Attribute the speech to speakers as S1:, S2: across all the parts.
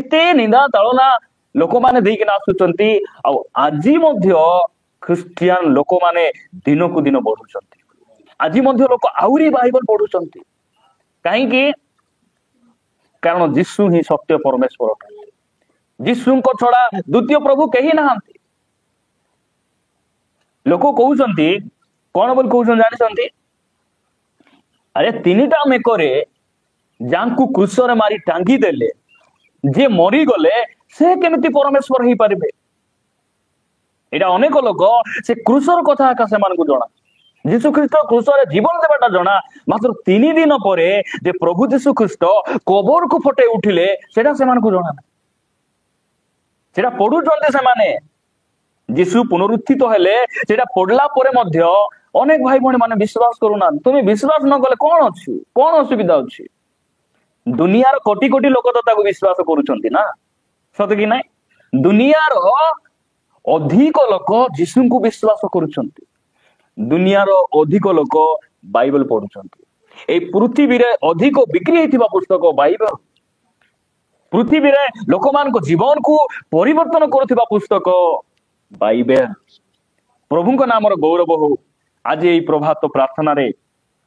S1: केते निंदा ताड़ना लोक माने देकिना आसुचंती आज ख्रिस्टियन लोक माने दिन को दिन बढ़ुचंती आज लोक आउरी बाइबल पढ़ुचंती कहीं कारण जीशु ही सत्य परमेश्वर जीशु को छड़ा द्वितीय प्रभु कहीं नहांती लोक कहउचंती कौन बोल कहउचन जानिसंती अरे तीनटा मेकरे जांकु क्रूसरे मारी टांगी देले जे मरी गले से केमिति परमेश्वर ही पारिबे एटा अनेक लोक से क्रूसर कथा का से मानकु जणा जीशु ख्रीष्ट क्रूसरे जीवन देवाटा जणा मात्र 3 दिन परे जे प्रभु जीशु ख्रीष्ट कबर को फटे उठिले सेटा से मानकु जणा सेटा पढुचंते से माने जीशु पुनरुत्थित हेले सेटा पढ़ला परे मध्य अनेक भाई भणी माने विश्वास करूना तुम्हें विश्वास न कले कौन असुविधा अछि दुनियार कोटी कोटी लोक तो ताको विश्वास करूचंती ना सत कि नहीं दुनियार अधिक लोक जीशु को विश्वास करूचंती दुनियार अधिक लोक बाइबल पढ़ुचंती ए पृथ्वी रे अधिक बिक्री हेतिबा पुस्तक बाइबल पृथ्वी रे लोक मान को जीवन को परिवर्तन करुथिबा पुस्तक बाइबल प्रभु को नाम गौरव हो आज यही प्रभात प्रार्थना रे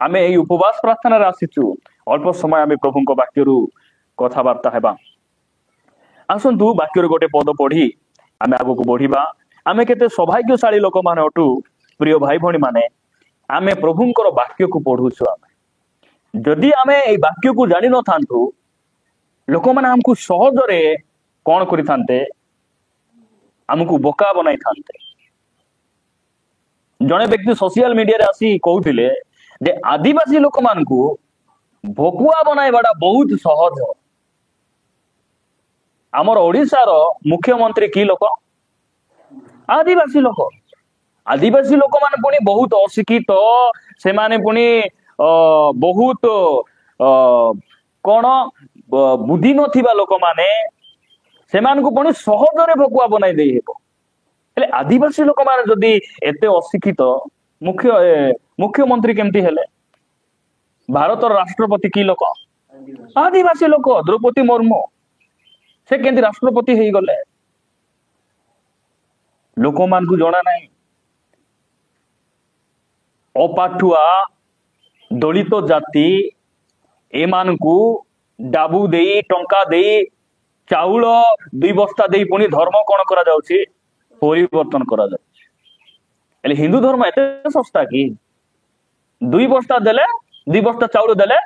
S1: आमे यही उपवास प्रार्थना रे आसीचु अल्प समय आमे प्रभु को वाक्य रु कथावार्ता हेबा आसंतु वाक्य गोटे पद पढ़ी आमे आगो को बढ़िबा आमे केते सौभाग्यशाली लोक माने अटु प्रिय भाई भणी माने आमे प्रभुंकर वाक्य को पढ़ुछु आमे जदि आमे ए वाक्य को जानि न थांतु लोक माने हमकु सहज रे कोन करि थांते हमकु बोका बनाई थांते जने व्यक्ति सोशल मीडिया रे आसी कहउथिले जे आदिवासी लोक मानकु भकुआ बनाइबाडा बहुत सहज आमर ओडिसा रो मुख्यमंत्री की लोक आदिवासी लोक माने पुनी बहुत अशिक्षित से माने पुनी बहुत कोन बुद्धि नथिबा लोक माने से मान को पुनी सहज रे भकुआ बनाई देई हेबो हेले आदिवासी लोक माने जदी एते अशिक्षित मुख्यमंत्री केमती हेले भारत राष्ट्रपति की लोक आदिवासी लोक द्रौपदी मुर्मू से केंती राष्ट्रपति हेई गले लोक मान को जणा नहीं अपाठुआ दलित जाति एमान को डाबू देई टंका देई चाउल 2 बस्ता देई पुनी धर्म कोन करा जाउची परिवर्तन करा जाउची एले हिंदू धर्म एते सस्ता की 2 बस्ता देले 2 बस्ता चाउल देले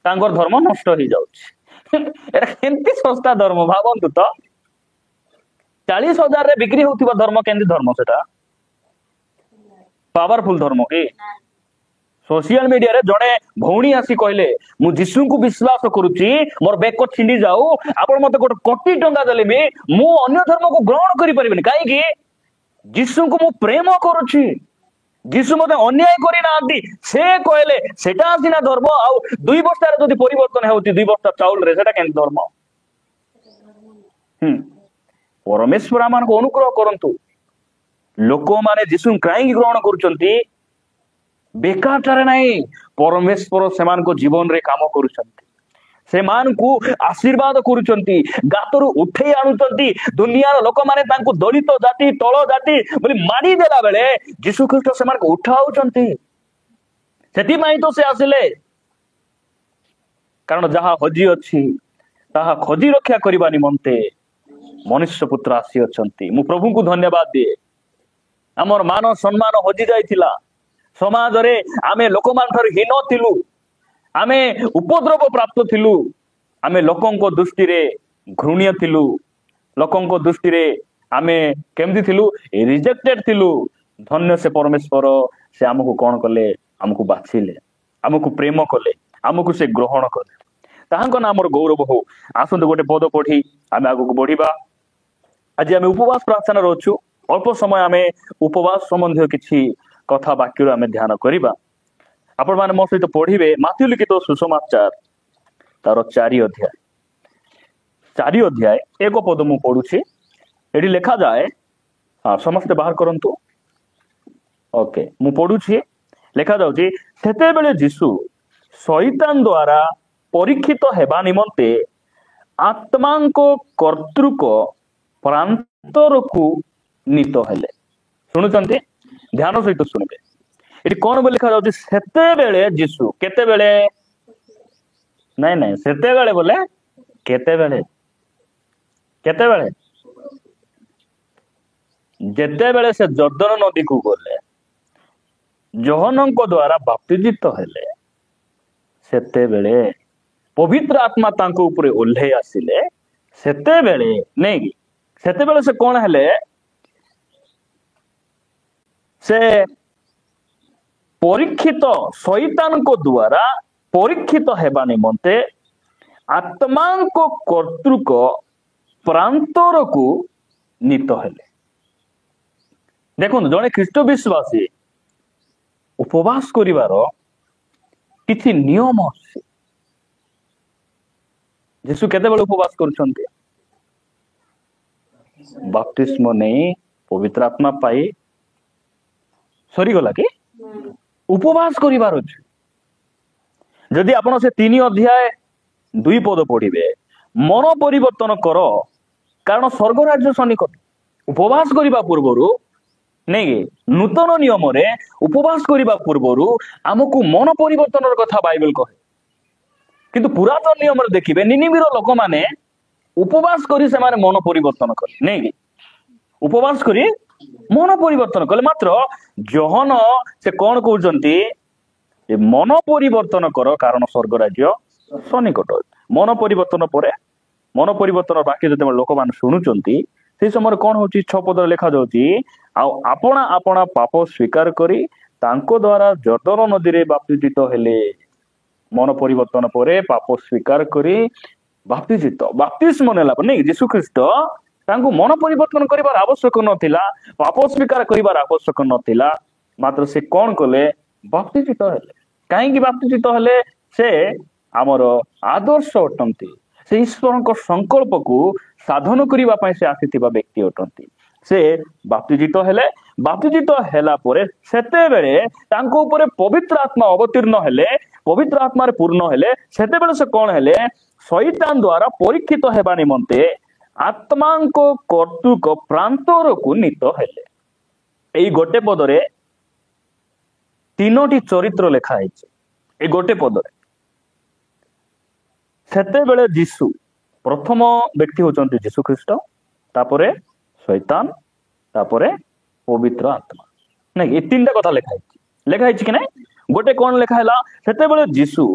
S1: तांगर धर्म नष्ट हो जाउची एरा केंती सस्ता धर्म भावंतु तो 40,000 रे बिक्री होतिबा धर्म केंती धर्म सेटा पावरफुल धर्म की सोशल मीडिया रे जड़े भौणी आसी कहले मु जीशु को विश्वास करूची मोर बेक छिंडी जाऊ आपण मते गोटे कोटी टंका देले भी मु अन्य धर्म को ग्रहण करि परिबेनी काहे कि जीशु को मु प्रेम करूची जीशु मते अन्याय करि नांती से कहले सेटा आसीना धर्म आ 2 बस्ता रे जदी परिवर्तन हेउती 2 बस्ता चाउल रे सेटा केन धर्म परमेश्वर आमान को अनुग्रह करंतु लोक माने जीशु काहे ग्रहण करूचंती बेकार नहीं परमेश्वर सेमान को जीवन रे काम करूचंती सेमान को आशीर्वाद करूचंती गातरु उठे आनुचंती दुनियार लोक माने तांको दलित जाति तळ जाति बोली मारी देला बेले यीशु ख्रीष्ट सेमान को उठाउचंती सेति माई तो से आसिले कारण जहा हजी अछि ताहा खोजी रक्षा करबा निमंते मनुष्य पुत्र आसी अछंती मु प्रभु को धन्यवाद दिए हमर मान सम्मान हजी जाइथिला समाज रे आमे लोक मान थर हीन थिलु आमे उपद्रव प्राप्त थिलु आमे लोकन को दृष्टि रे घृण्य थिलु लोकन को दृष्टि रे आमे केमदी थिलु रिजेक्टेड थिलु धन्य से परमेश्वर से हमको कोन कले हमको बाछिले हमको प्रेम कले हमको से ग्रहण कले ताहांको नामर गौरव हो आसंत गोटे पद पढ़ी आमे आगु को बढ़िबा आज आमे उपवास प्रार्थना रहछु अल्प समय आमे उपवास संबंधी किछि कथा वाक्य आमे ध्यान करिबा आपण माने मो सहित पढ़िबे माथ्यू लिखित सुसमाचार तार 4 अध्याय 1 पद मु पढुछि एडी लेखा जाए हां समस्त बाहर करंतु ओके मु पढुछि लेखा जाउछि सेते बेले यीशु शैतान द्वारा परीक्षित हेबा निमंते आत्मा को कर्तृक प्रांतर को नीत हेले शुणुचंती ध्यान सहित शुणिबे एटी कौन बोली लिखा जाउछि सेते बेले जीसु केते बेले नहीं नहीं सेते बेले बोले केते बेले जेते बेले से जर्दन नदी को गले जोहनଙ୍କ द्वारा बाप्तिजित हेले सेते बेले पवित्र आत्मा तांको ऊपर ओल्हे आसिले सेते बेले नहीं कि सेते बेले से कौन हेले से परीक्षित शैतान को द्वारा परीक्षित हेबा निमंते आत्मा को कर्तृक प्रांतर को नीत हेले देखो जड़े ख्रीष्ट विश्वासी उपवास करिवार किछि नियम अछि यीशु केते बेले उपवास करूछन्ते बपतिस्म नहीं पवित्र आत्मा पाई सरी गला कि उपवास करिवार अछि जदि आपण से 3 अध्याय 2 पद पढ़िबे मन परिवर्तन कर कारण स्वर्ग राज्य सन्निकट उपवास करिबा पूर्वरु नहीं नूतन नियम रे उपवास करिबा पूर्वरु हमकु मन परिवर्तन कथा बाइबल कहे किंतु पुरातन नियम रे देखिबे निनिबिर लोक माने उपवास करी से माने मन परिवर्तन करे नहीं उपवास करी मन परिवर्तन कले मात्र जोहन से कौन कहउचंती मन परिवर्तन कर कारण स्वर्ग राज्य सन्निकट मन परिवर्तन परे मन परिवर्तन बाकी जते लोक मान सुनुचंती से समय कौन होची 6 पद लिखा जाउची आपणा आपणा पाप स्वीकार करी तांको द्वारा जर्दन नदी रे बाप्तिजित हेले मन परिवर्तन परे पाप स्वीकार करी बाप्तिजित बाप्तिस्म नेला नहीं यीशु ख्रीष्ट तांको मन परिवर्तन करिवार आवश्यक नथिला पाप स्वीकार करिवार आवश्यक नथिला मात्र से कौन कले बाप्तिजित हेले काहेकि बाप्तिजित हेले से हमर आदर्श अटंती से ईश्वर संकल्प को साधन करिबा पय से आसीथिबा व्यक्ति अटंती से बाप्तिजित हेले बाप्तिजित हेला परे सेते बेले तांको ऊपर पवित्र आत्मा अवतीर्ण हेले पवित्र आत्मा रे पूर्ण हेले सेते बेले से कोन हेले शैतान द्वारा परीक्षित हेबा निमंते आत्मा को कर्तृक प्रांतर को नीत हेले एई गोटे पदरे 3टी चरित्र लेखा हैछि ए गोटे पदरे सेते बेले जीसु प्रथम व्यक्ति होचंती जीसु ख्रीष्ट तापरे शैतान तापरे पवित्र आत्मा नहीं ये 3टा कथा लेखा कि नहीं गोटे कौन लेखा हैला सेते बेले जीसु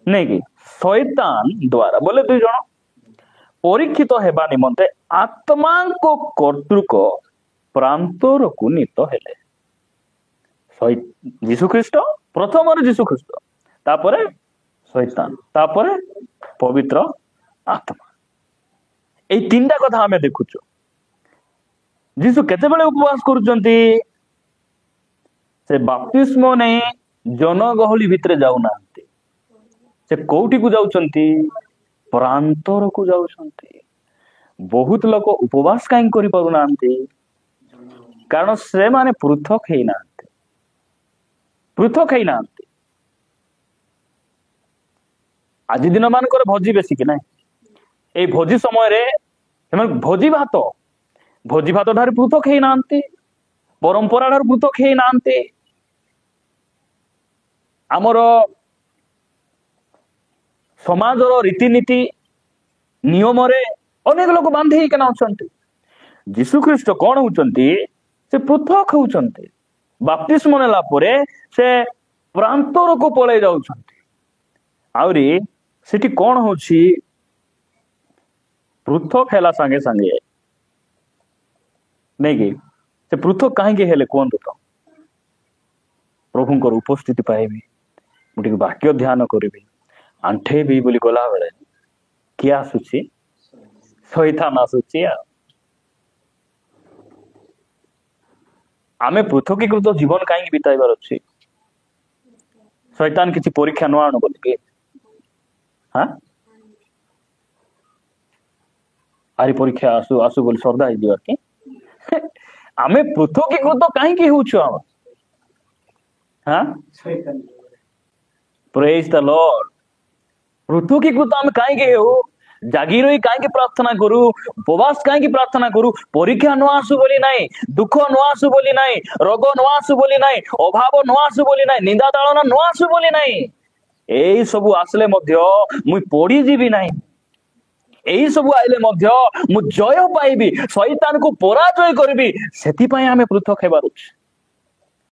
S1: नहीं कि शैतान द्वारा बोले 2 जण परीक्षित हेबा निमंते आत्मा को कर्तृक प्रांतर को नीत हेले जीसु ख्रीष्ट प्रथम जीसु ख्रीष्ट तापरे शैतान तापरे पवित्र आत्मा ए 3टा कथा हमें देखुचो जीसु केते बेले उपवास करूचंती से बाप्तिस्म नहीं जनगहली भितरे जाऊ नांती से कोठी को जाउचंती प्रांतर को जाउचंती बहुत लोक उपवास काई करि पारु नांती कारण से माने पृथक हेई नांती आज दिन मानकर भोजी बेसी कि नहीं ए भोजी समय रे भोजी भात ठार पृथक हेई नांती परंपरा ठार पृथक हेई नांती आमर समाजर रीतिनीति नियम रे अनेक लोक बांधे केना अछंती जीसु ख्रीष्ट कौन होचंती से पृथक होचंती बाप्तिस्म नेला परे से प्रांतर को पळे जाउछंती आउरी सेठी कौन होची पृथक हेला संगे संगे नहीं कि से पृथक कहीं हेले कहतु तो प्रभुंकर उपस्थिति पाइबी मुझे वाक्य ध्यान करी आंठेबी बोली गला बेले किए आसुची शैतान आसुची आमे पृथकीकृत जीवन कहीं बिताइबार अच्छी शैतान किसी परीक्षा न आनु बोलिके हाँ आरी परीक्षा आसु आसु बोली श्रद्धा हो कि आमे पृथकीकृत कहीं होछु हम हाँ प्रेज द लॉर्ड पृथकीकृत आमे कहीं हो জাগি রই কাইকি প্রার্থনা করু, উপবাস কাইকি প্রার্থনা করু, পরীক্ষা ন আসু বলি নাই, দুঃখ ন আসু বলি নাই, রোগ ন আসু বলি নাই, অভাব ন আসু বলি নাই, নিন্দা তাড়না ন আসু বলি নাই। এই সবু আসলে মধ্য মুই পড়ি যাবি নাই। এই সবু আইলে মধ্য মু জয় পাইবি, শয়তানকু পরাজয় করবি। সেথিপাই আমি পৃথক হেবার ଅଛି।